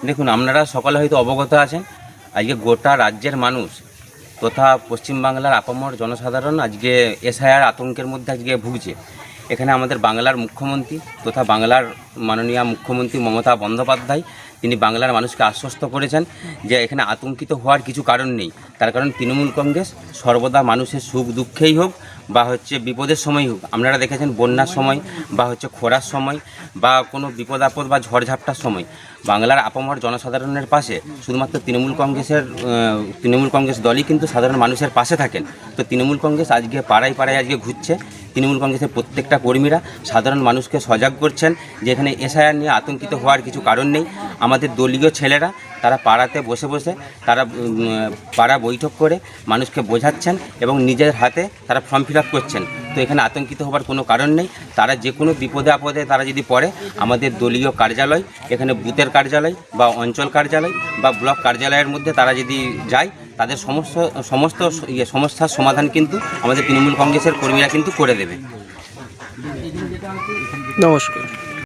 দেখুন, আপনারা সকলে হয়তো অবগত আছেন, আজকে গোটা রাজ্যের মানুষ তথা পশ্চিমবাংলার আপামর জনসাধারণ আজকে এসআইআর আতঙ্কের মধ্যে আজকে ভুগছে। এখানে আমাদের বাংলার মুখ্যমন্ত্রী তথা বাংলার মাননীয় মুখ্যমন্ত্রী মমতা বন্দ্যোপাধ্যায় তিনি বাংলার মানুষকে আশ্বস্ত করেছেন যে এখানে আতঙ্কিত হওয়ার কিছু কারণ নেই। তার কারণ তৃণমূল কংগ্রেস সর্বদা মানুষের সুখ দুঃখেই হোক বা বিপদের সময় হোক, আপনারা দেখেছেন বন্যার সময় বা খরার সময় বা কোনো বিপদ আপদ বা ঝড়ঝাপটার সময় বাংলার আপামর জনসাধারণের পাশে শুধুমাত্র তৃণমূল কংগ্রেস দলই কিন্তু সাধারণ মানুষের পাশে থাকেন। তো তৃণমূল কংগ্রেস আজকে পাড়ায় পাড়ায় আজকে ঘুরছে। তৃণমূল কংগ্রেসের প্রত্যেকটা কর্মীরা সাধারণ মানুষকে সজাগ করছেন যে এখানে এসআইআর নিয়ে আতঙ্কিত হওয়ার কিছু কারণ নেই। আমাদের দলীয় ছেলেরা তারা পাড়াতে বসে বসে তারা পাড়া বৈঠক করে মানুষকে বোঝাচ্ছেন এবং নিজের হাতে তারা ফর্ম ফিল আপ করছেন। তো এখানে আতঙ্কিত হবার কোনো কারণ নেই। তারা যে কোনো বিপদে আপদে তারা যদি পড়ে আমাদের দলীয় কার্যালয়, এখানে বুথের কার্যালয় বা অঞ্চল কার্যালয় বা ব্লক কার্যালয়ের মধ্যে তারা যদি যায় তাদের সমস্ত সমস্যার সমাধান কিন্তু আমাদের তৃণমূল কংগ্রেসের কর্মীরা কিন্তু করে দেবে। নমস্কার।